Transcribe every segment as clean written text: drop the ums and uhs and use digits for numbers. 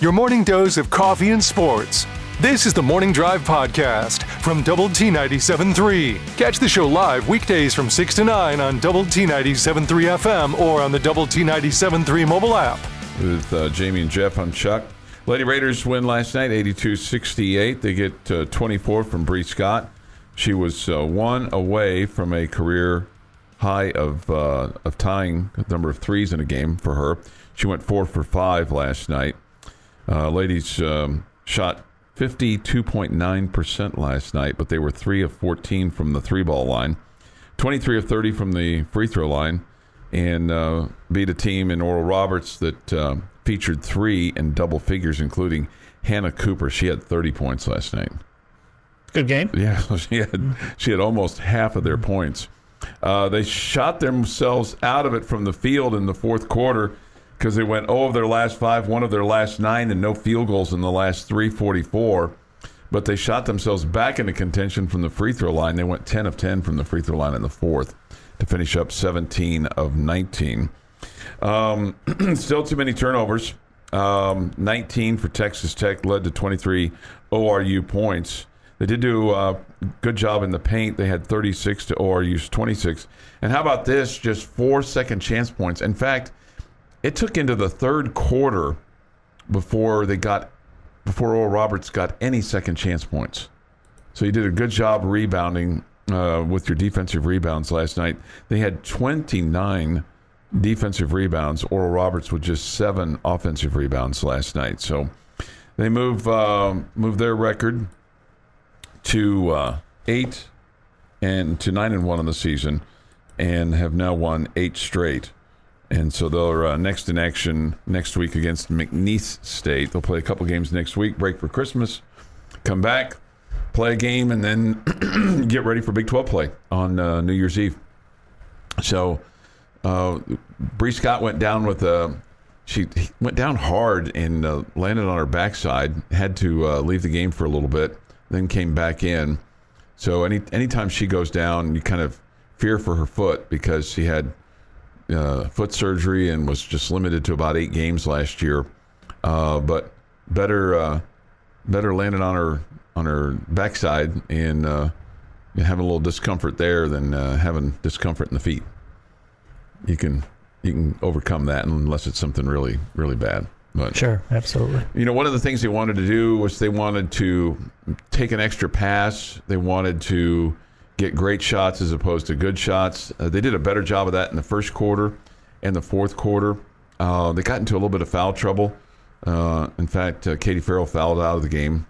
your morning dose of coffee and sports. This is the Morning Drive Podcast from Double T 97.3. Catch the show live weekdays from 6 to 9 on Double T 97.3 FM or on the Double T 97.3 mobile app. With Jamie and Jeff, I'm Chuck. Lady Raiders win last night, 82-68. They get 24 from Bree Scott. She was one away from a career high of tying the number of threes in a game for her. She went 4 for 5 last night. Ladies shot 52.9% last night, but they were 3 of 14 from the three-ball line, 23 of 30 from the free throw line, and beat a team in Oral Roberts that featured 3 in double figures, including Hannah Cooper. She had 30 points last night. Good game. Yeah, she had almost half of their points. They shot themselves out of it from the field in the fourth quarter because they went 0 of their last 5, 1 of their last 9, and no field goals in the last 3:44. But they shot themselves back into contention from the free throw line. They went 10 of 10 from the free throw line in the fourth to finish up 17 of 19. Still too many turnovers. 19 for Texas Tech led to 23 ORU points. They did do a good job in the paint. They had 36 to ORU's 26. And how about this? Just 4 second chance points. In fact, it took into the third quarter before Oral Roberts got any second chance points. So you did a good job rebounding with your defensive rebounds last night. They had 29 defensive rebounds. Oral Roberts with just 7 offensive rebounds last night. So they move their record to 8 and to 9-1 in the season, and have now won 8 straight. And so they're next in action next week against McNeese State. They'll play a couple games next week, break for Christmas, come back, play a game, and then get ready for Big 12 play on New Year's Eve. So Bree Scott went down she went down hard and landed on her backside, had to leave the game for a little bit, then came back in. So anytime she goes down, you kind of fear for her foot because she had foot surgery and was just limited to about 8 games last year. But better landing on her backside and having a little discomfort there than having discomfort in the feet. You can overcome that unless it's something really, really bad. But, sure, absolutely. You know, one of the things they wanted to do was they wanted to take an extra pass. They wanted to get great shots as opposed to good shots. They did a better job of that in the first quarter and the fourth quarter. They got into a little bit of foul trouble. In fact, Katie Farrell fouled out of the game.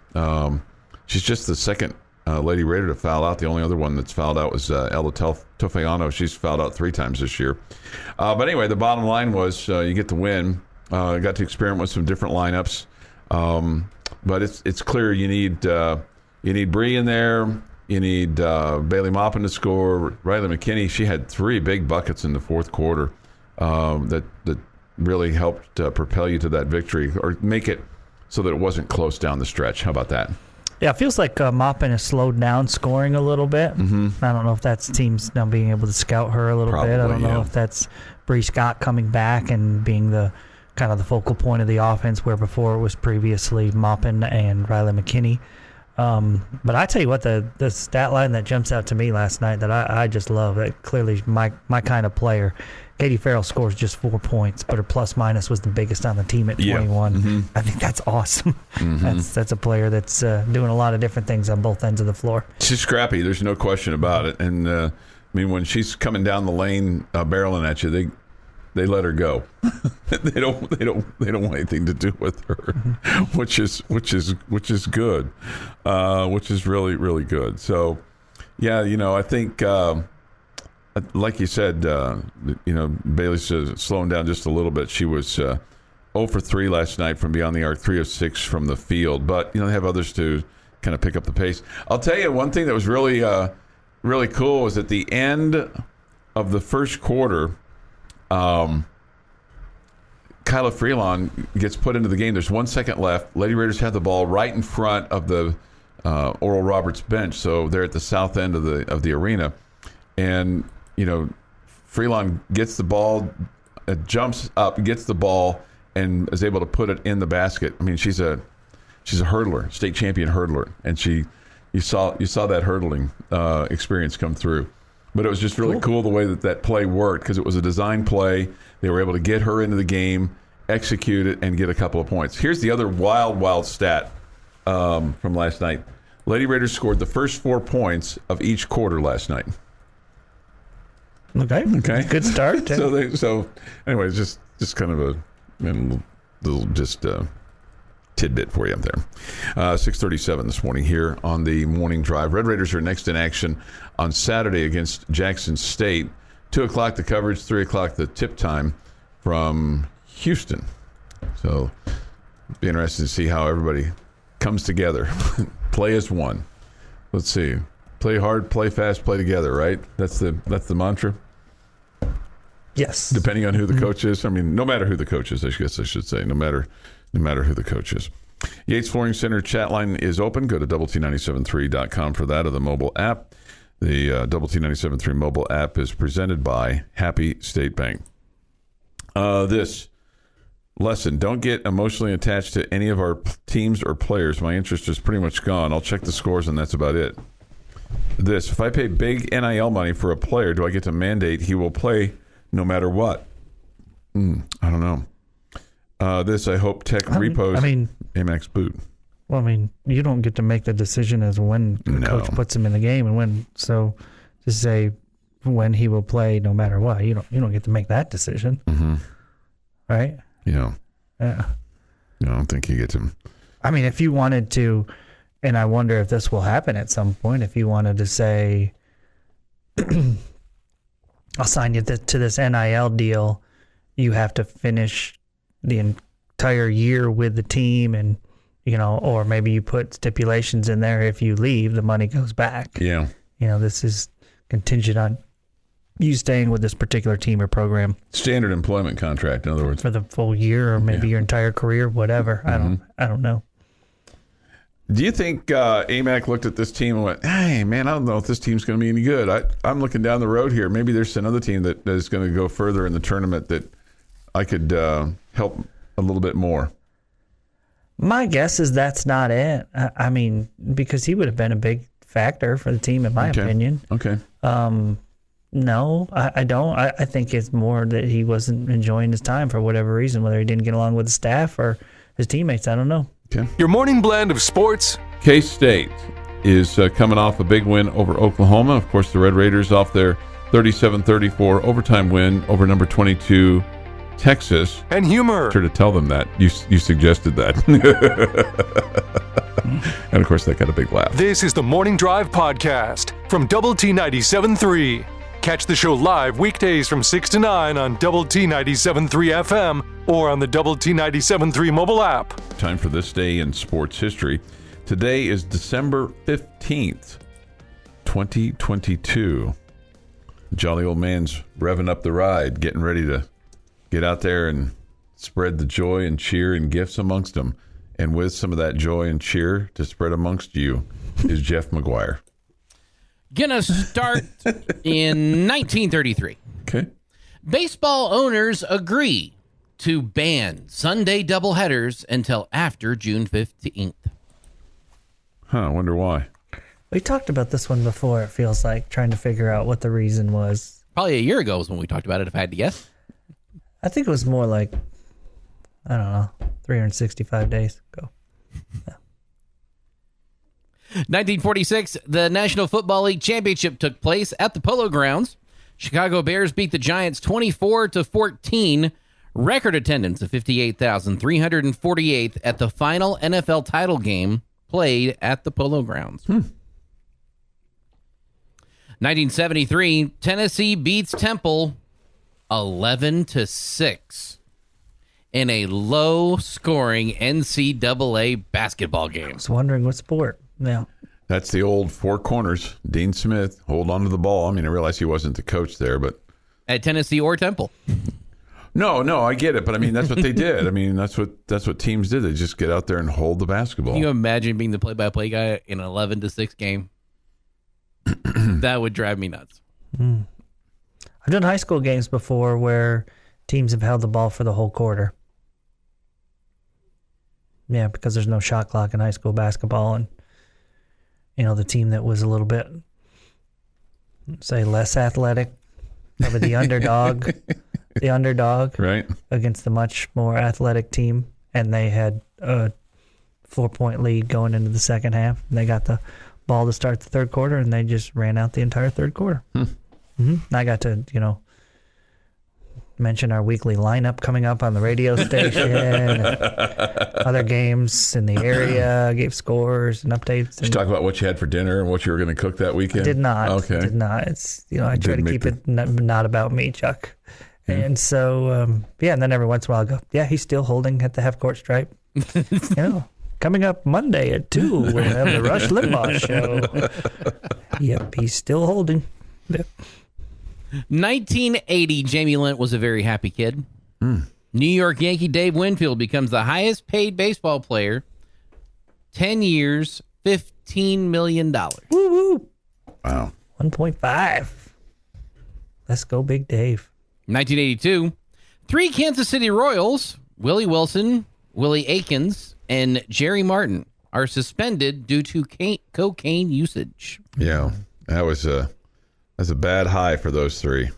She's just the second Lady Raider to foul out. The only other one that's fouled out was Ella Tofeano. She's fouled out 3 times this year. But anyway, the bottom line was you get the win. Got to experiment with some different lineups. But it's clear you need Bree in there. You need Bailey Maupin to score. Riley McKinney, she had 3 big buckets in the fourth quarter that really helped propel you to that victory or make it so that it wasn't close down the stretch. How about that? Yeah, it feels like Maupin has slowed down scoring a little bit. Mm-hmm. I don't know if that's teams now being able to scout her a little bit. I don't know if that's Bree Scott coming back and being the kind of the focal point of the offense, where before it was previously Maupin and Riley McKinney. But I tell you what, the stat line that jumps out to me last night that I just love, that clearly my kind of player. Katie Farrell scores just 4 points, but her plus-minus was the biggest on the team at 21. Yeah. Mm-hmm. I think that's awesome. Mm-hmm. That's a player that's doing a lot of different things on both ends of the floor. She's scrappy. There's no question about it. And I mean, when she's coming down the lane, barreling at you, they let her go. they don't want anything to do with her, which is good, which is really, really good. So, yeah, I think. Like you said, Bailey's slowing down just a little bit. She was 0 for 3 last night from beyond the arc, 3 of 6 from the field. But, they have others to kind of pick up the pace. I'll tell you, one thing that was really, really cool was at the end of the first quarter, Kyla Freelon gets put into the game. There's 1 second left. Lady Raiders have the ball right in front of the Oral Roberts bench. So they're at the south end of the arena. And Freelon gets the ball, jumps up, gets the ball, and is able to put it in the basket. I mean, she's a hurdler, state champion hurdler, and you saw that hurdling experience come through. But it was just really cool the way that play worked, because it was a design play. They were able to get her into the game, execute it, and get a couple of points. Here's the other wild stat from last night. Lady Raiders scored the first 4 points of each quarter last night. Okay. Good start. So anyway, just kind of a little tidbit for you up there. 6:37 this morning here on the Morning Drive. Red Raiders are next in action on Saturday against Jackson State. 2 o'clock the coverage, 3 o'clock the tip time from Houston. So it'll be interesting to see how everybody comes together. Play as one. Let's see. Play hard, play fast, play together, right? That's the mantra? Yes. Depending on who the coach is. I mean, no matter who the coach is, I guess I should say. No matter who the coach is. Yates Flooring Center chat line is open. Go to doublet973.com for that, or the mobile app. The Double T 97.3 mobile app is presented by Happy State Bank. This lesson: don't get emotionally attached to any of our teams or players. My interest is pretty much gone. I'll check the scores, and that's about it. This: if I pay big NIL money for a player, do I get to mandate he will play no matter what? I don't know. This: I hope Tech repos Aimaq's boot. Well, I mean, you don't get to make the decision as when the coach puts him in the game and when. So, to say when he will play no matter what, you don't get to make that decision, right? Yeah. Yeah. I don't think you get to. I mean, if you wanted to, and I wonder if this will happen at some point, if you wanted to say, I'll sign you to this NIL deal, you have to finish the entire year with the team, and or maybe you put stipulations in there. If you leave, the money goes back. Yeah. This is contingent on you staying with this particular team or program. Standard employment contract, in other words. For the full year, or maybe your entire career, whatever. I don't know. Do you think Aimaq looked at this team and went, hey, man, I don't know if this team's going to be any good. I'm looking down the road here. Maybe there's another team that is going to go further in the tournament that I could help a little bit more. My guess is that's not it. I mean, because he would have been a big factor for the team, in my opinion. Okay. No, I don't. I think it's more that he wasn't enjoying his time for whatever reason, whether he didn't get along with the staff or his teammates. I don't know. Okay. Your morning blend of sports. K-State is coming off a big win over Oklahoma. Of course, the Red Raiders off their 37-34 overtime win over number 22 Texas. And humor. Sure to tell them that. You suggested that. And, of course, that got a big laugh. This is the Morning Drive Podcast from Double T 97.3. Catch the show live weekdays from 6 to 9 on Double T 97.3 FM or on the Double T 97.3 mobile app. Time for this day in sports history. Today is December 15th, 2022. Jolly old man's revving up the ride, getting ready to get out there and spread the joy and cheer and gifts amongst them. And with some of that joy and cheer to spread amongst you is Jeff McGuire. Gonna start in 1933. Okay. Baseball owners agree to ban Sunday doubleheaders until after June 15th. I wonder why. We talked about this one before, it feels like, trying to figure out what the reason was. Probably a year ago was when we talked about it, if I had to guess. I think it was more like, I don't know, 365 days ago. Yeah. 1946, the National Football League Championship took place at the Polo Grounds. Chicago Bears beat the Giants 24-14. Record attendance of 58,348 at the final NFL title game played at the Polo Grounds. 1973, Tennessee beats Temple 11-6 in a low-scoring NCAA basketball game. I was wondering what sport. Yeah. That's the old four corners. Dean Smith, hold on to the ball. I mean, I realize he wasn't the coach there, but... At Tennessee or Temple. No, I get it, but I mean, that's what they did. I mean, that's what teams did. They just get out there and hold the basketball. Can you imagine being the play-by-play guy in an 11-6 game? That would drive me nuts. I've done high school games before where teams have held the ball for the whole quarter. Yeah, because there's no shot clock in high school basketball, and the team that was a little bit, say, less athletic, probably the underdog, right, against the much more athletic team, and they had a 4-point lead going into the second half, and they got the ball to start the third quarter, and they just ran out the entire third quarter. And I got to, mention our weekly lineup coming up on the radio station, and other games in the area, gave scores and updates. Did you talk about what you had for dinner and what you were going to cook that weekend? I did not. Okay. Did not. It's, I try to keep it not about me, Chuck. And so, and then every once in a while I go, yeah, he's still holding at the half-court stripe. Coming up Monday at 2, we'll have the Rush Limbaugh show. Yep, he's still holding. Yep. 1980, Jamie Lent was a very happy kid. New York Yankee Dave Winfield becomes the highest paid baseball player. 10 years, $15 million. Woo-woo. Wow. 1.5. Let's go, Big Dave. 1982, 3 Kansas City Royals, Willie Wilson, Willie Aikens, and Jerry Martin, are suspended due to cocaine usage. Yeah, that's a bad high for those 3.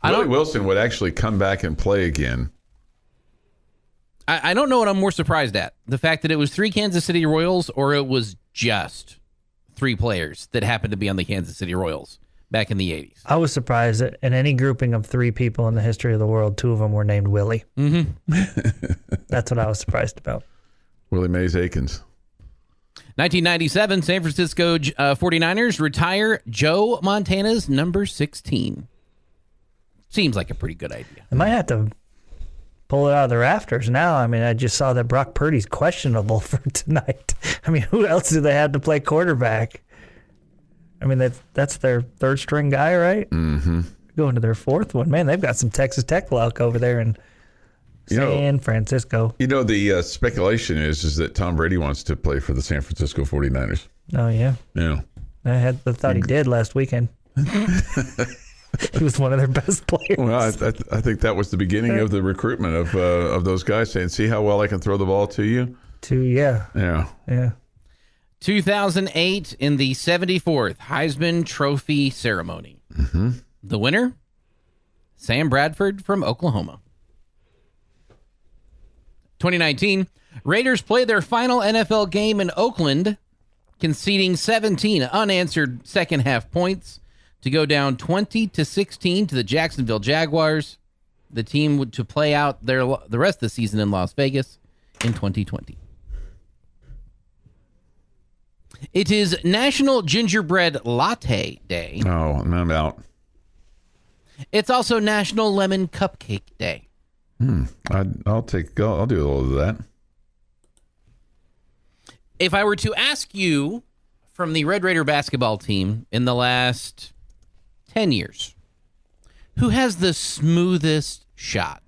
Willie Wilson would actually come back and play again. I don't know what I'm more surprised at. The fact that it was 3 Kansas City Royals, or it was just 3 players that happened to be on the Kansas City Royals back in the 80s. I was surprised that in any grouping of 3 people in the history of the world, 2 of them were named Willie. That's what I was surprised about. Willie Mays Aikens. 1997, San Francisco 49ers retire Joe Montana's number 16. Seems like a pretty good idea. I might have to pull it out of the rafters now. I mean, I just saw that Brock Purdy's questionable for tonight. I mean, who else do they have to play quarterback? I mean, that's their 3rd string guy, right? Mm-hmm. Going to their 4th one. Man, they've got some Texas Tech luck over there in San Francisco. The speculation is that Tom Brady wants to play for the San Francisco 49ers. Oh, yeah. Yeah. I thought he did last weekend. He was one of their best players. Well, I think that was the beginning of the recruitment of those guys saying, see how well I can throw the ball to you? Yeah. 2008 in the 74th Heisman Trophy ceremony. The winner, Sam Bradford from Oklahoma. 2019, Raiders play their final NFL game in Oakland, conceding 17 unanswered second-half points to go down 20-16 to the Jacksonville Jaguars. The team would to play out the rest of the season in Las Vegas in 2020. It is National Gingerbread Latte Day. Oh, I'm out. It's also National Lemon Cupcake Day. I'll do a little of that. If I were to ask you from the Red Raider basketball team in the last 10 years, who has the smoothest shot?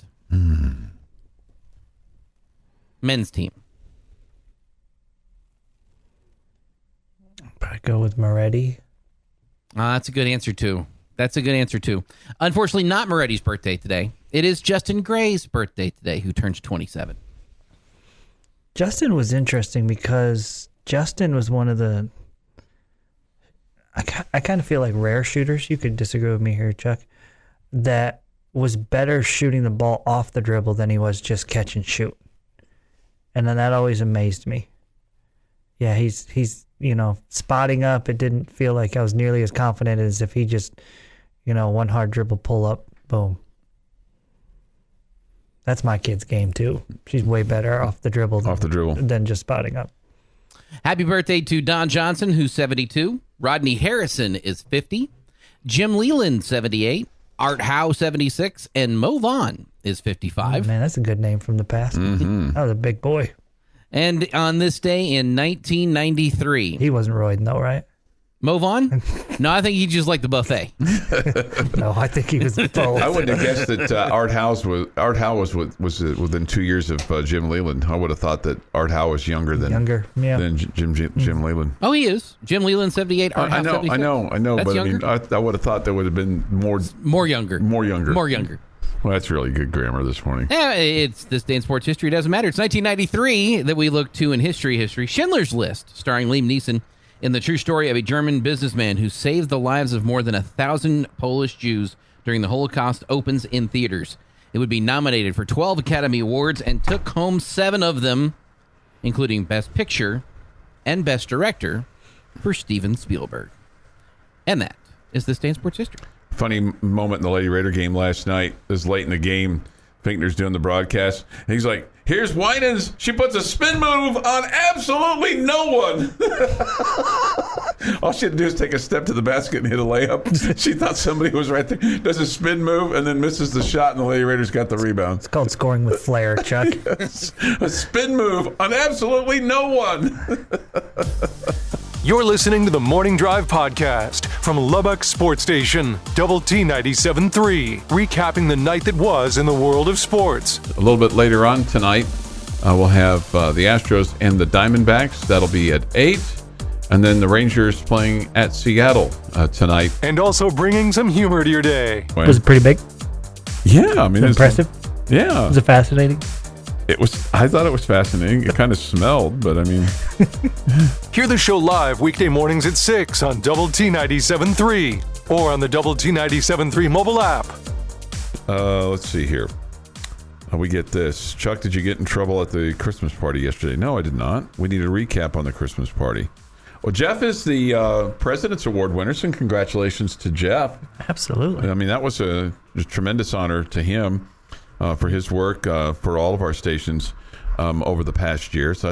Men's team. I'd go with Moretti. That's a good answer, too. Unfortunately, not Moretti's birthday today. It is Justin Gray's birthday today, who turns 27. Justin was interesting because Justin was one of the... I kind of feel like rare shooters. You could disagree with me here, Chuck. That was better shooting the ball off the dribble than he was just catch and shoot. And then that always amazed me. Yeah, he's spotting up. It didn't feel like I was nearly as confident as if he just, one hard dribble pull up, boom. That's my kid's game, too. She's way better off the dribble than just spotting up. Happy birthday to Don Johnson, who's 72. Rodney Harrison is 50. Jim Leland, 78. Art Howe, 76. And Mo Vaughn is 55. Oh, man, that's a good name from the past. That was a big boy. And on this day in 1993. He wasn't roiding, though, right? Mo Vaughn? No, I think he just liked the buffet. No, I think he was both. I wouldn't have guessed that Art Howe was within 2 years of Jim Leland. I would have thought that Art Howe was younger than Jim Leland. Oh, he is. Jim Leland, 78. Art Howe, 76. I know. That's but younger? I would have thought there would have been more younger. Well, that's really good grammar this morning. Yeah, it's this day in sports history. It doesn't matter. It's 1993 that we look to in history. Schindler's List, starring Liam Neeson, in the true story of a German businessman who saved the lives of more than 1,000 Polish Jews during the Holocaust, opens in theaters. It would be nominated for 12 Academy Awards and took home 7 of them, including Best Picture and Best Director for Steven Spielberg. And that is this day in sports history. Funny moment in the Lady Raider game last night. It was late in the game. Finkner's doing the broadcast. And he's like, here's Winans. She puts a spin move on absolutely no one. All she had to do is take a step to the basket and hit a layup. She thought somebody was right there. Does a spin move and then misses the shot, and the Lady Raiders got the rebound. It's called scoring with flair, Chuck. Yes. A spin move on absolutely no one. You're listening to the Morning Drive podcast from Lubbock Sports Station, Double T 97.3, recapping the night that was in the world of sports. A little bit later on tonight, we'll have the Astros and the Diamondbacks. That'll be at 8. And then the Rangers playing at Seattle tonight. And also bringing some humor to your day. Was it pretty big? Yeah, I mean, impressive. Yeah. Was it fascinating? It was. I thought it was fascinating. It kind of smelled, but I mean. Hear the show live weekday mornings at 6 on Double T 97.3 or on the Double T 97.3 mobile app. Let's see here. We get this. Chuck, did you get in trouble at the Christmas party yesterday? No, I did not. We need a recap on the Christmas party. Well, Jeff is the President's Award winner, so congratulations to Jeff. Absolutely. I mean, that was a tremendous honor to him. For his work for all of our stations over the past year. So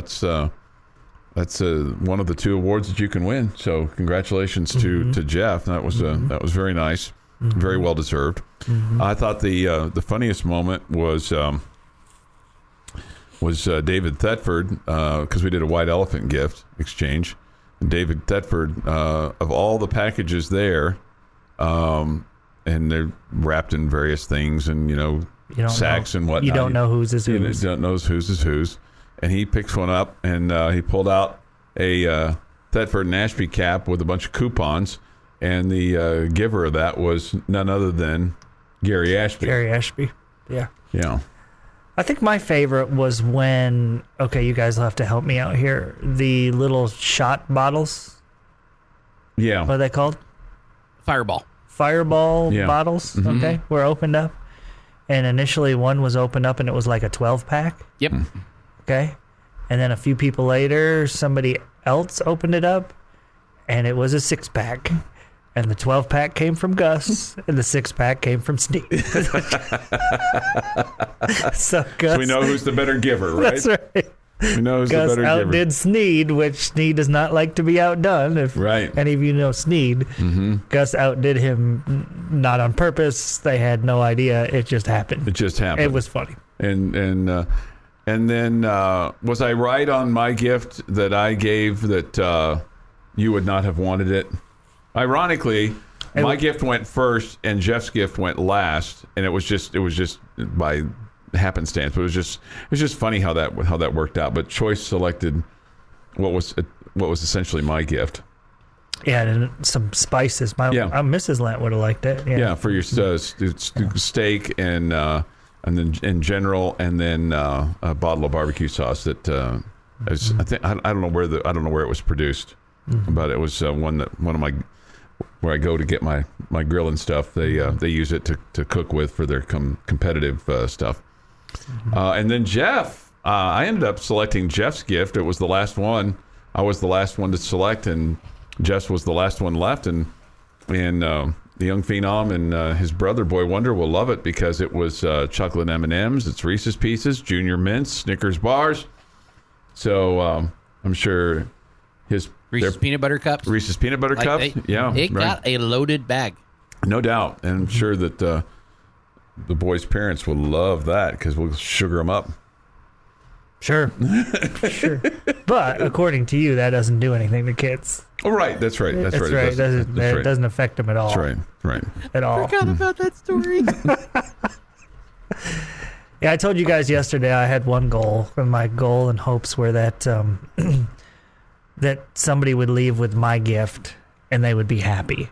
that's one of the 2 awards that you can win. So congratulations to Jeff. That was very nice, very well deserved. I thought the funniest moment was David Thetford, because we did a white elephant gift exchange. And David Thetford, of all the packages there, and they're wrapped in various things, and sacks and whatnot. You don't know whose is whose. You don't know whose is whose. And he picks one up, and he pulled out a Thetford and Ashby cap with a bunch of coupons, and the giver of that was none other than Gary Ashby. Gary Ashby, yeah. Yeah. I think my favorite was when, okay, you guys will have to help me out here, the little shot bottles. Yeah. What are they called? Fireball bottles, okay, were opened up. And initially one was opened up and it was like a 12-pack. Yep. Okay. And then a few people later, somebody else opened it up and it was a 6-pack. And the 12-pack came from Gus and the 6-pack came from Sneed. So Gus, we know who's the better giver, right? That's right. We know who's Gus the better giver. outdid Sneed, which Sneed does not like to be outdone. If right. any of you know Sneed, Gus outdid him not on purpose. They had no idea. It just happened. It was funny. And then was I right on my gift that I gave that you would not have wanted it? Ironically, my gift went first and Jeff's gift went last, and it was just by happenstance. But it was just funny how that worked out. But Choice selected what was essentially my gift. Yeah, and some spices. Mrs. Lent would have liked it. Yeah, for your steak and then in general, and then a bottle of barbecue sauce that I don't know where it was produced, but it was one of my. Where I go to get my grill and stuff, they use it to cook with for their competitive stuff. And then Jeff, I ended up selecting Jeff's gift. It was the last one. I was the last one to select, and Jeff's was the last one left. And the young phenom and his brother Boy Wonder will love it because it was chocolate M&Ms, it's Reese's Pieces, Junior Mints, Snickers bars. So I'm sure Reese's peanut butter cups. Reese's peanut butter cups. It got a loaded bag. No doubt. And I'm sure that the boys' parents will love that because we'll sugar them up. Sure. Sure. But according to you, that doesn't do anything to kids. Oh, right. That's right. That's right. It doesn't affect them at all. That's right. At all. I forgot about that story. Yeah, I told you guys yesterday I had one goal, and my goal and hopes were that that somebody would leave with my gift and they would be happy.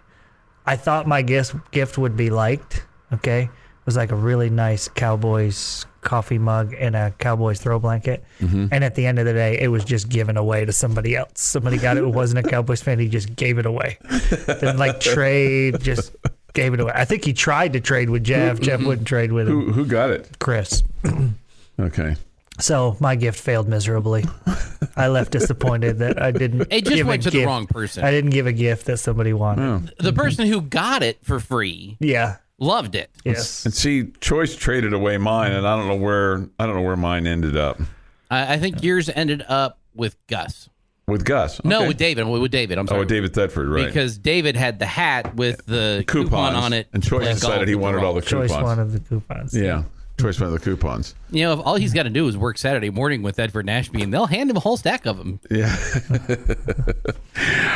I thought my gift would be liked, okay? was like a really nice Cowboys coffee mug and a Cowboys throw blanket. And at the end of the day, it was just given away to somebody else. Somebody got it who wasn't a Cowboys fan. He just gave it away. Didn't like trade, just gave it away. I think he tried to trade with Jeff. Jeff wouldn't trade with him. Who got it? Chris. Okay. So my gift failed miserably. I left disappointed that I didn't. It just went to the wrong person. I didn't give a gift that somebody wanted. The person who got it for free, loved it. Yes. And see, Choice traded away mine, and I don't know where mine ended up. I think yours ended up with Gus. With Gus? Okay. No, with David. With David. I'm sorry. Oh, with David Thetford, right? Because David had the hat with the coupon on it, and Choice decided he wanted all the coupons. Choice wanted the coupons. Yeah. Choice wanted the coupons. You know, if all he's got to do is work Saturday morning with Edford and Ashby, and they'll hand him a whole stack of them. Yeah.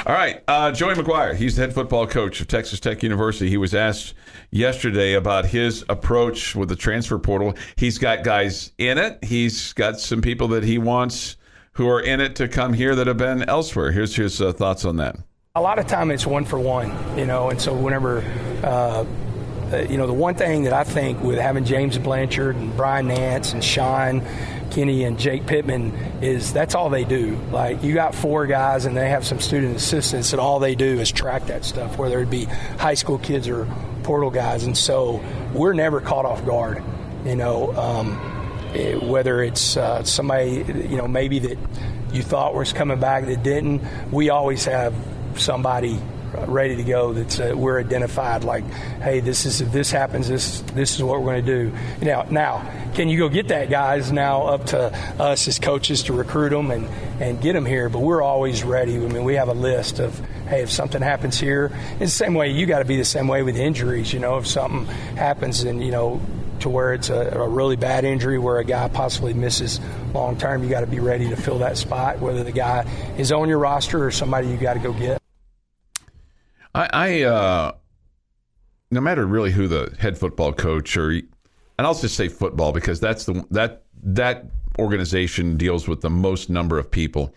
All right. Joey McGuire, he's the head football coach of Texas Tech University. He was asked yesterday about his approach with the transfer portal. He's got guys in it. He's got some people that he wants who are in it to come here that have been elsewhere. Here's his thoughts on that. A lot of time it's 1 for 1, and so whenever the one thing that I think with having James Blanchard and Brian Nance and Sean Kinney and Jake Pittman is that's all they do. Like, you got 4 guys and they have some student assistants, and all they do is track that stuff, whether it be high school kids or portal guys. And so we're never caught off guard, whether it's somebody, maybe that you thought was coming back that didn't. We always have somebody ready to go that's we're identified like, hey, if this happens, this is what we're going to do. Now can you go get that guy is now up to us as coaches to recruit them and get them here, but we're always ready. I mean, we have a list of, hey, if something happens here, it's the same way you got to be the same way with injuries. If something happens and to where it's a really bad injury where a guy possibly misses long term, you got to be ready to fill that spot, whether the guy is on your roster or somebody you got to go get. I no matter really who the head football coach and I'll just say football because that's that organization deals with the most number of people.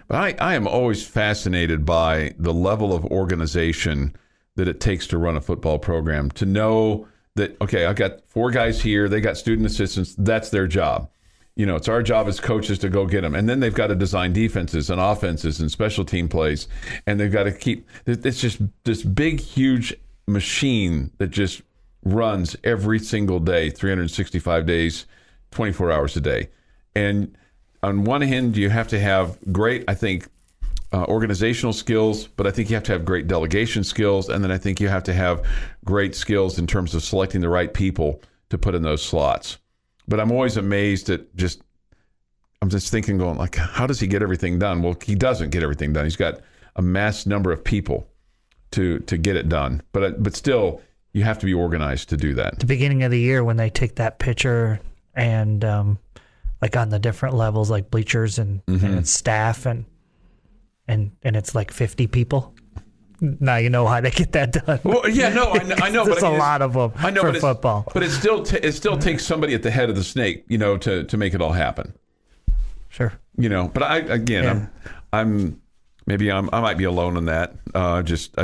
But I am always fascinated by the level of organization that it takes to run a football program. To know that, okay, I've got 4 guys here, they got student assistants, that's their job. It's our job as coaches to go get them. And then they've got to design defenses and offenses and special team plays. And they've got to keep, it's just this big, huge machine that just runs every single day, 365 days, 24 hours a day. And on one hand, you have to have great, I think, organizational skills, but I think you have to have great delegation skills. And then I think you have to have great skills in terms of selecting the right people to put in those slots. But I'm always amazed at I'm just thinking, going like, how does he get everything done? Well, he doesn't get everything done. He's got a mass number of people to get it done. But still, you have to be organized to do that. At the beginning of the year, when they take that picture and like on the different levels, like bleachers and staff and it's like 50 people. Now you know how to get that done. Well, yeah, no, I know, but a lot of them for football. But it still takes somebody at the head of the snake, to make it all happen. Sure. But I might be alone on that. I'm just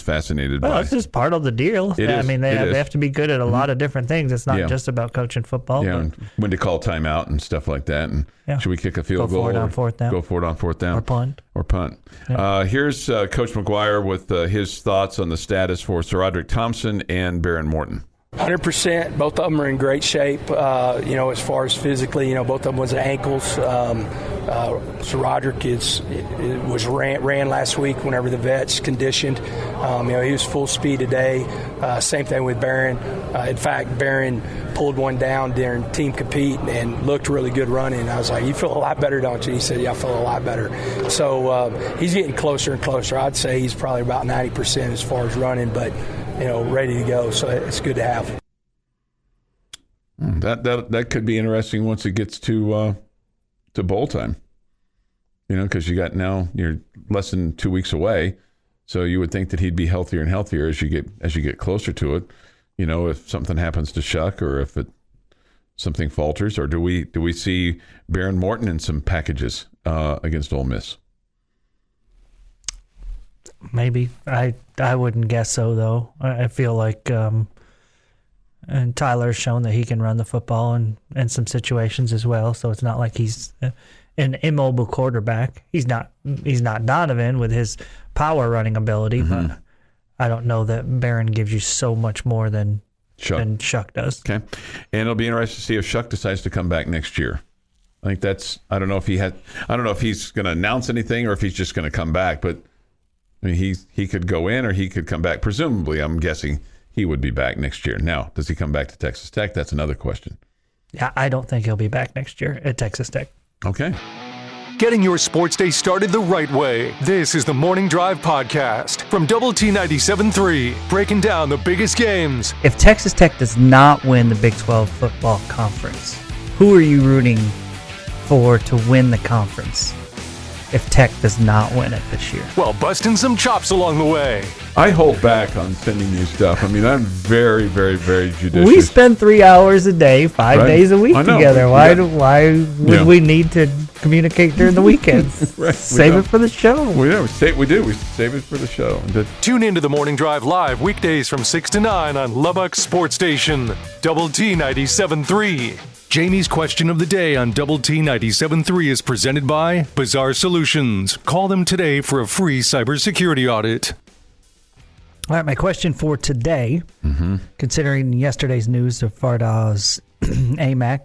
fascinated. Well, it's just part of the deal. They have to be good at a lot of different things. It's not just about coaching football. Yeah, and when to call timeout and stuff like that. And should we kick a field goal? Go for it on fourth down. Go for it on fourth down. Or punt. Yeah. Here's Coach McGuire with his thoughts on the status for Sir Roderick Thompson and Baron Morton. 100%. Both of them are in great shape. As far as physically, both of them was at ankles. So Roderick ran last week whenever the vets conditioned. He was full speed today. Same thing with Baron. In fact, Baron pulled one down during team compete and looked really good running. I was like, "You feel a lot better, don't you?" He said, "Yeah, I feel a lot better." So he's getting closer and closer. I'd say he's probably about 90% as far as running, but ready to go. So it's good to have. That could be interesting once it gets to bowl time. Because you're less than 2 weeks away, so you would think that he'd be healthier and healthier as you get closer to it. If something happens to Shuck or if something falters, or do we see Baron Morton in some packages against Ole Miss? Maybe. I wouldn't guess so, though. I feel like And Tyler's shown that he can run the football in some situations as well. So it's not like he's an immobile quarterback. He's not Donovan with his power running ability, but I don't know that Barron gives you so much more than Shuck does. Okay. And it'll be interesting to see if Shuck decides to come back next year. I think I don't know if he's going to announce anything or if he's just going to come back, but I mean, he could go in or he could come back. Presumably, I'm guessing he would be back next year. Now, does he come back to Texas Tech? That's another question. Yeah, I don't think he'll be back next year at Texas Tech. Okay. Getting your sports day started the right way. This is the Morning Drive Podcast from Double T 97.3, breaking down the biggest games. If Texas Tech does not win the Big 12 football conference, who are you rooting for to win the conference if Tech does not win it this year? Well, busting some chops along the way. I hold back on sending you stuff. I mean, I'm very, very, very judicious. We spend 3 hours a day, 5 days a week together. Why would we need to communicate during the weekends? Right, Save it for the show. We do. We save it for the show. Tune into the Morning Drive live weekdays from 6 to 9 on Lubbock Sports Station, Double T 97.3. Jamie's question of the day on Double T 97.3 is presented by Bizarre Solutions. Call them today for a free cybersecurity audit. All right, my question for today, considering yesterday's news of Fardaws Aimaq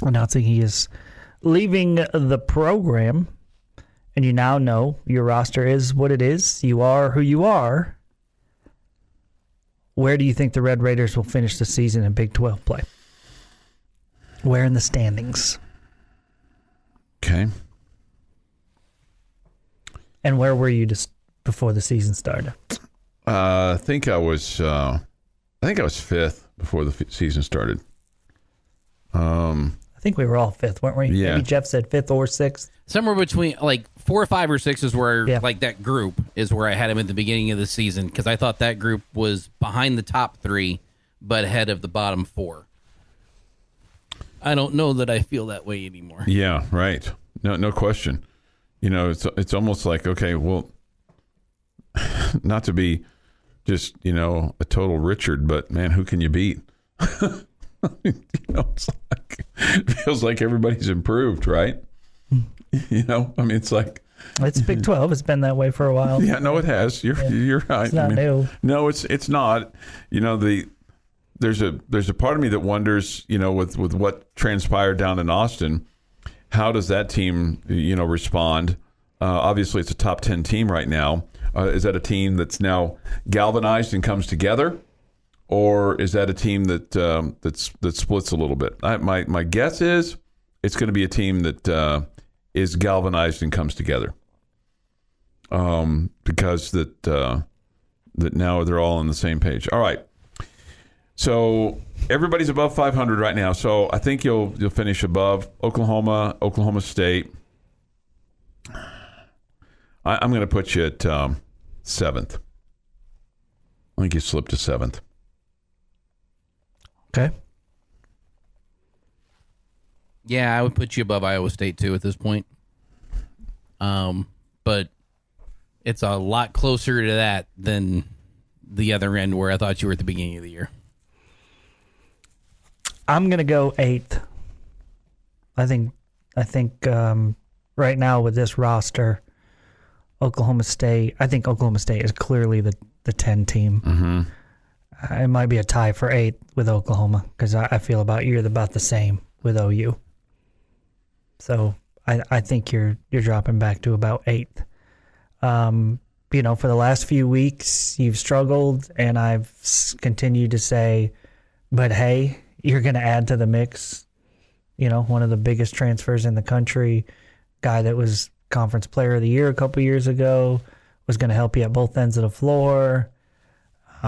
announcing he is leaving the program, and you now know your roster is what it is, you are who you are, where do you think the Red Raiders will finish the season in Big 12 play? Where in the standings? Okay. And where were you just before the season started? I think I was fifth before the season started. I think we were all fifth, weren't we? Yeah. Maybe Jeff said fifth or sixth. Somewhere between like 4 or 5 or 6 is where like that group is where I had him at the beginning of the season because I thought that group was behind the top 3 but ahead of the bottom 4. I don't know that I feel that way anymore. Yeah, right. No question. You know, it's almost like, okay, well, not to be just, a total Richard, but man, who can you beat? It feels like everybody's improved, right? It's like it's Big 12. It's been that way for a while. Yeah, no, it has. You're right. It's not new. No, it's not. There's a part of me that wonders, with what transpired down in Austin, how does that team, respond? Obviously, it's a top 10 team right now. Is that a team that's now galvanized and comes together, or is that a team that splits a little bit? My guess is it's going to be a team that is galvanized and comes together, because that now they're all on the same page. All right. So everybody's above 500 right now. So I think you'll finish above Oklahoma State. I'm going to put you at 7th. I think you slipped to 7th. Okay. Yeah, I would put you above Iowa State too at this point. But it's a lot closer to that than the other end where I thought you were at the beginning of the year. I'm going to go 8th. I think right now with this roster, Oklahoma State is clearly the 10 team. Mm-hmm. It might be a tie for 8th with Oklahoma because I feel about the same with OU. So I think you're dropping back to about 8th. For the last few weeks, you've struggled, and I've continued to say, but hey, you're going to add to the mix. One of the biggest transfers in the country, guy that was Conference Player of the Year a couple years ago, was going to help you at both ends of the floor.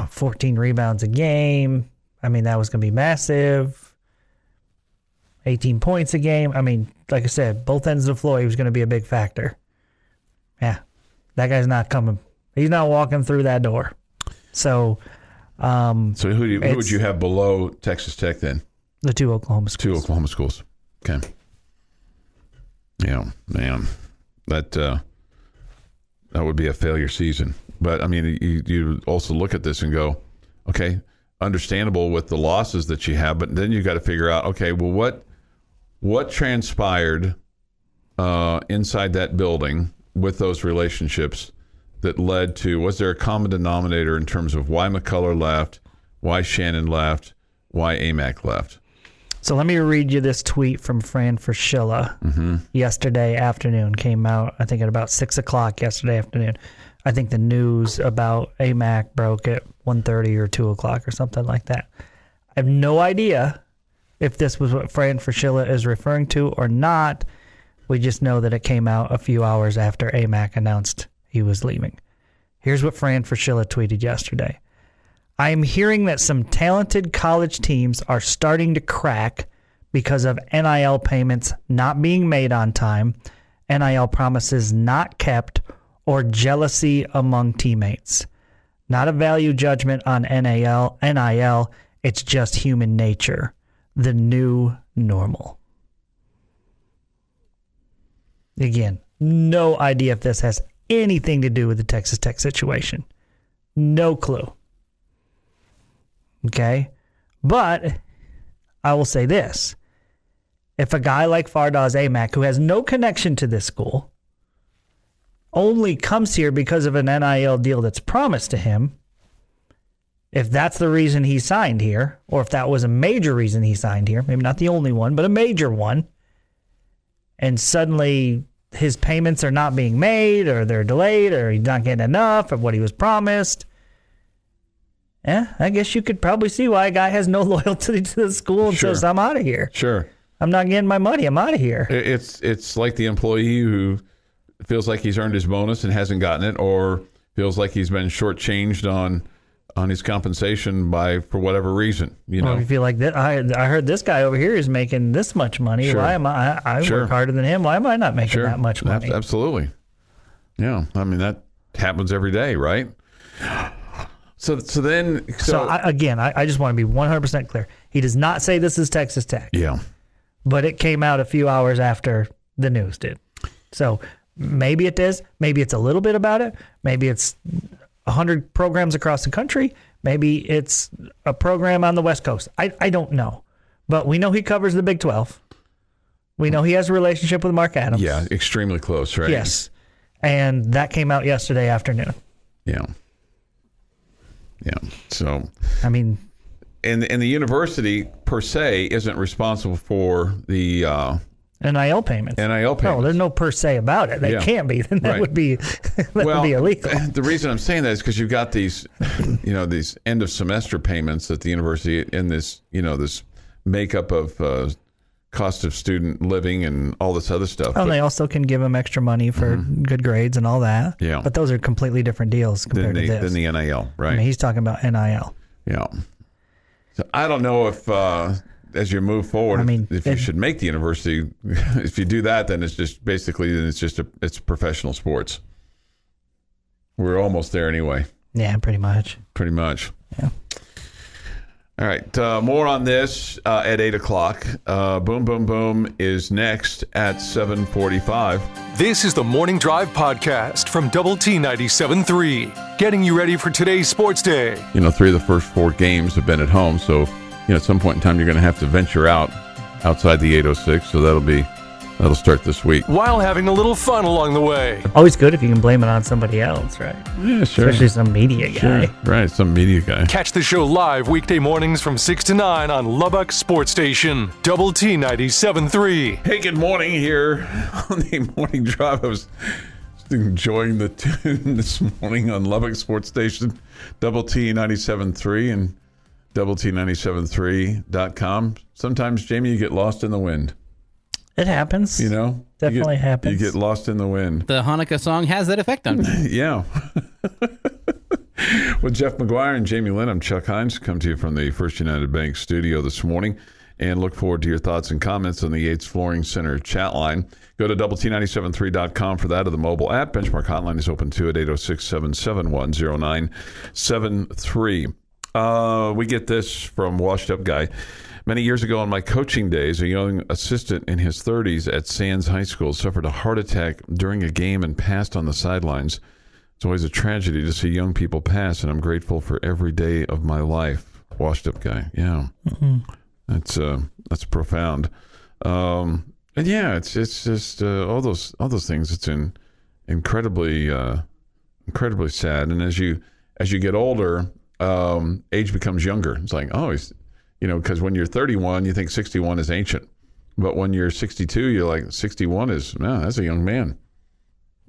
14 rebounds a game. I mean, that was going to be massive. 18 points a game. I mean, like I said, both ends of the floor, he was going to be a big factor. Yeah, that guy's not coming. He's not walking through that door. So who would you have below Texas Tech then? The 2 Oklahoma schools. 2 Oklahoma schools. Okay. Yeah, man, that would be a failure season. But I mean, you also look at this and go, okay, understandable with the losses that you have, but then you got to figure out, okay, well, what transpired inside that building with those relationships that led to, was there a common denominator in terms of why McCullough left, why Shannon left, why Aimaq left? So let me read you this tweet from Fran Fraschilla yesterday afternoon. Came out, I think, at about 6 o'clock yesterday afternoon. I think the news about Aimaq broke at 1:30 or 2 o'clock or something like that. I have no idea if this was what Fran Fraschilla is referring to or not. We just know that it came out a few hours after Aimaq announced he was leaving. Here's what Fran Fraschilla tweeted yesterday. I am hearing that some talented college teams are starting to crack because of NIL payments not being made on time, NIL promises not kept, or jealousy among teammates. Not a value judgment on NIL, it's just human nature. The new normal. Again, no idea if this has anything to do with the Texas Tech situation. No clue. Okay? But I will say this. If a guy like Fardaws Aimaq, who has no connection to this school, only comes here because of an NIL deal that's promised to him, if that's the reason he signed here, or if that was a major reason he signed here, maybe not the only one, but a major one, and suddenly his payments are not being made, or they're delayed, or he's not getting enough of what he was promised, I guess you could probably see why a guy has no loyalty to the school and says, I'm out of here. Sure. I'm not getting my money. I'm out of here. It's like the employee who feels like he's earned his bonus and hasn't gotten it, or feels like he's been shortchanged on his compensation for whatever reason. You know, if you feel like that, I heard this guy over here is making this much money. Sure. Why am I work harder than him? Why am I not making that much money? Absolutely. Yeah, I mean that happens every day, right? So I just want to be 100% clear. He does not say this is Texas Tech. Yeah. But it came out a few hours after the news did. So maybe it is. Maybe it's a little bit about it. Maybe it's 100 programs across the country. Maybe it's a program on the West Coast. I don't know. But we know he covers the Big 12. We know he has a relationship with Mark Adams. Yeah, extremely close, right? Yes. And that came out yesterday afternoon. Yeah. Yeah. So, I mean, and the university per se isn't responsible for the NIL payments. NIL payments. No, there's no per se about it. They can't be. Then that would be would be illegal. The reason I'm saying that is because you've got these, these end of semester payments at the university in this, this makeup of cost of student living and all this other stuff. Oh, and they also can give them extra money for good grades and all that. Yeah. But those are completely different deals compared to this. Than the NIL, right? I mean, he's talking about NIL. Yeah. So I don't know if, as you move forward, if you should make the university, if you do that, then it's just basically, it's professional sports. We're almost there anyway. Yeah, pretty much. Pretty much. Yeah. All right, more on this at 8 o'clock. Boom, Boom, Boom is next at 7:45. This is the Morning Drive Podcast from Double T 97.3, getting you ready for today's sports day. 3 of the first 4 games have been at home, so at some point in time you're going to have to venture outside the 806, so that'll start this week. While having a little fun along the way. Always good if you can blame it on somebody else, right? Yeah, sure. Especially some media guy. Sure. Right, some media guy. Catch the show live weekday mornings from 6 to 9 on Lubbock Sports Station, Double T 97.3. Hey, good morning here on the Morning Drive. I was enjoying the tune this morning on Lubbock Sports Station, Double T 97.3 and Double T973.com. Sometimes, Jamie, you get lost in the wind. It happens. Definitely happens. You get lost in the wind. The Hanukkah song has that effect on me. Yeah. With Jeff McGuire and Jamie Lent, I'm Chuck Heinz. Come to you from the First United Bank studio this morning, and look forward to your thoughts and comments on the Yates Flooring Center chat line. Go to WT973.com for that, or the mobile app. Benchmark hotline is open too at 806-771-0973. We get this from Washed Up Guy. Many years ago in my coaching days, a young assistant in his 30s at Sands High School suffered a heart attack during a game and passed on the sidelines. It's always a tragedy to see young people pass, and I'm grateful for every day of my life. washed up guy. Yeah. That's profound. And yeah, it's just all those things. It's incredibly sad. And as you get older, age becomes younger. It's like, oh, he's, because when you're 31, you think 61 is ancient, but when you're 62, you're like 61 is, that's a young man.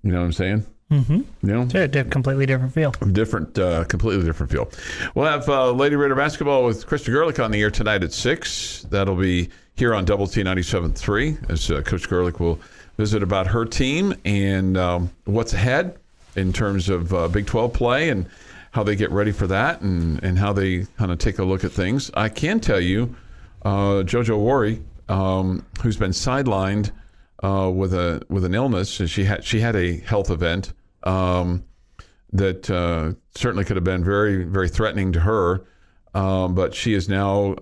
You know what I'm saying? Mm-hmm. Yeah, completely different feel. Completely different feel. We'll have Lady Raider basketball with Krista Gerlich on the air tonight at 6. That'll be here on Double T 97.3 as Coach Gerlich will visit about her team and what's ahead in terms of Big 12 play and how they get ready for that and how they kind of take a look at things. I can tell you, JoJo Worry, who's been sidelined with an illness, she had a health event that certainly could have been very, very threatening to her, but she is now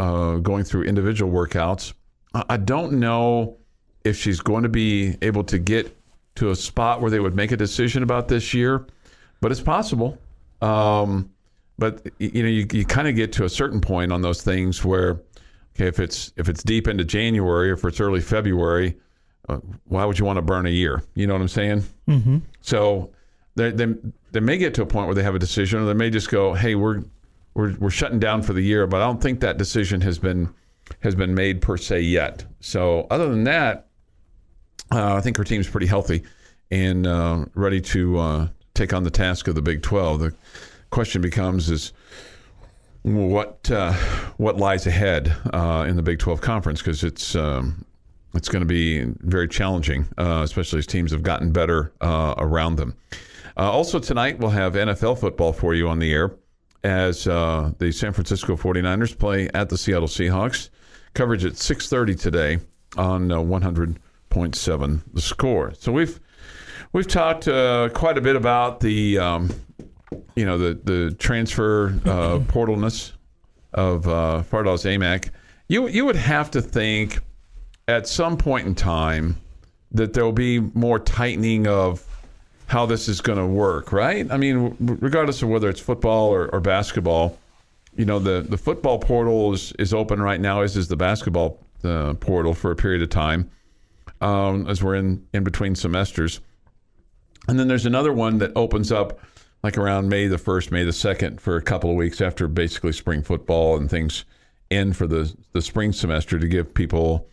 going through individual workouts. I don't know if she's going to be able to get to a spot where they would make a decision about this year, but it's possible. But you kind of get to a certain point on those things where, okay, if it's deep into January, or if it's early February, why would you want to burn a year? You know what I'm saying? Mm-hmm. So they may get to a point where they have a decision, or they may just go, hey, we're shutting down for the year. But I don't think that decision has been made per se yet. So other than that, I think her team's pretty healthy and ready to take on the task of the Big 12. The question becomes is what lies ahead in the Big 12 conference, because it's going to be very challenging, especially as teams have gotten better around them. Also tonight, we'll have NFL football for you on the air as the San Francisco 49ers play at the Seattle Seahawks. Coverage at 6:30 today on 100.7 The Score. So we've talked quite a bit about the transfer portalness of Fardaws Aimaq. You would have to think at some point in time that there'll be more tightening of how this is going to work, right? I mean, regardless of whether it's football or basketball, the football portal is open right now, as is the basketball portal for a period of time, as we're in between semesters. And then there's another one that opens up like around May the 1st, May the 2nd for a couple of weeks after basically spring football and things end for the spring semester to give people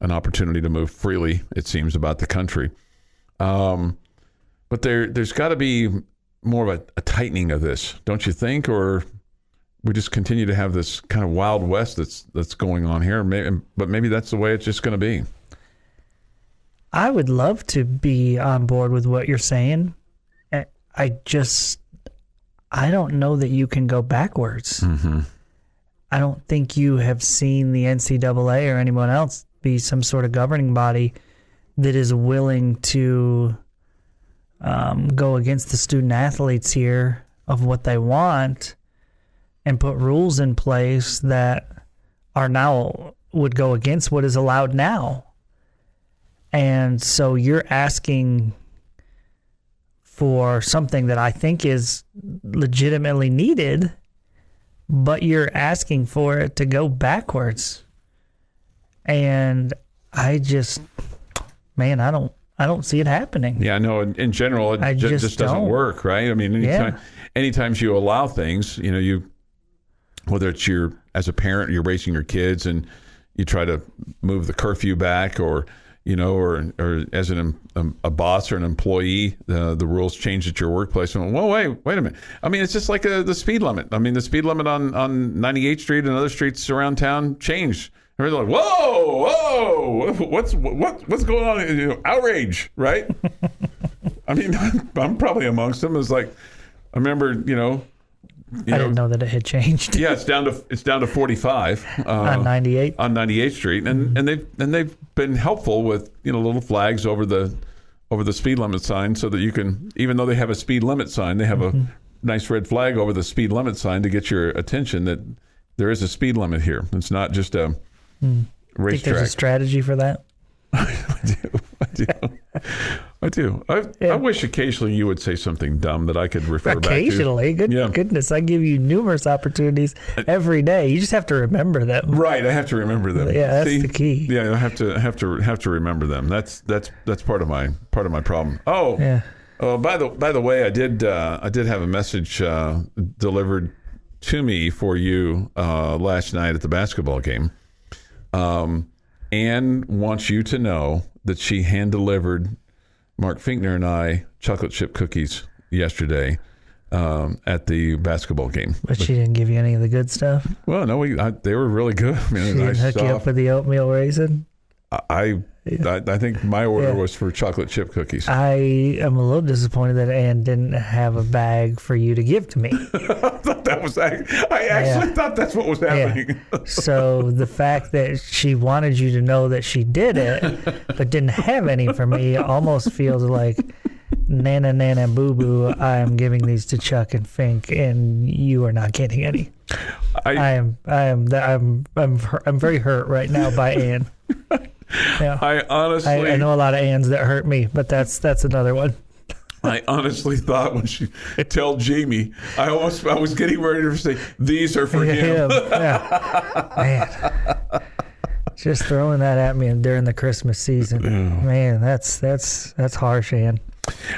an opportunity to move freely, it seems, about the country. But there's got to be more of a tightening of this, don't you think? Or we just continue to have this kind of Wild West that's going on here. But maybe that's the way it's just going to be. I would love to be on board with what you're saying. I don't know that you can go backwards. Mm-hmm. I don't think you have seen the NCAA or anyone else be some sort of governing body that is willing to go against the student athletes here of what they want and put rules in place that are now would go against what is allowed now. And so you're asking for something that I think is legitimately needed, but you're asking for it to go backwards. And I just, man, I don't see it happening. Yeah, no, in general, it just doesn't work, right? I mean, anytime you allow things, whether it's as a parent, you're raising your kids and you try to move the curfew back, or as a boss or an employee, the rules change at your workplace. And, whoa, wait a minute. I mean, it's just like the speed limit. I mean, the speed limit on 98th Street and other streets around town changed. And we're like, whoa, what's going on? Outrage, right? I mean, I'm probably amongst them. It's like, I remember, I didn't know that it had changed. Yeah, it's down to 45 on 98 on 98th Street, and they've been helpful with little flags over the speed limit sign, so that you can, even though they have a speed limit sign, they have a nice red flag over the speed limit sign to get your attention that there is a speed limit here. It's not just a racetrack. Think there's a strategy for that? I do. I do. I wish occasionally you would say something dumb that I could refer back to. Occasionally, goodness, I give you numerous opportunities every day. You just have to remember them. Right, I have to remember them. Yeah, that's the key. Yeah, I have to remember them. That's part of my problem. Oh, yeah. By the way, I did have a message delivered to me for you last night at the basketball game. Anne wants you to know that she hand delivered Mark Finkner and I chocolate chip cookies yesterday at the basksketball game. But she didn't give you any of the good stuff? Well, no, they were really good. I mean, she didn't hook you up with the oatmeal raisin? I think my order was for chocolate chip cookies. I am a little disappointed that Ann didn't have a bag for you to give to me. I actually thought that's what was happening. Yeah. So the fact that she wanted you to know that she did it, but didn't have any for me, almost feels like nana boo boo. I am giving these to Chuck and Fink, and you are not getting any. I'm very hurt right now by Ann. Yeah. I know a lot of Anns that hurt me, but that's another one. I honestly thought when she told Jamie, I was getting ready to say, these are for him. Yeah. Man. Just throwing that at me during the Christmas season. Man, that's harsh, Ann.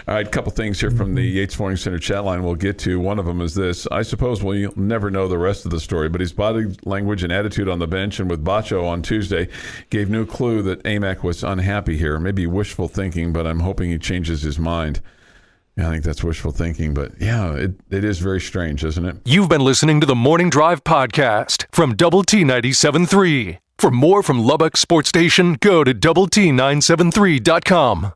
All right, a couple things here from the Yates Morning Center chat line we'll get to. One of them is this. I suppose we'll never know the rest of the story, but his body language and attitude on the bench and with Bacho on Tuesday gave no clue that Aimaq was unhappy here. Maybe wishful thinking, but I'm hoping he changes his mind. Yeah, I think that's wishful thinking, but yeah, it is very strange, isn't it? You've been listening to the Morning Drive podcast from Double T 97.3. For more from Lubbock Sports Station, go to doublet973.com.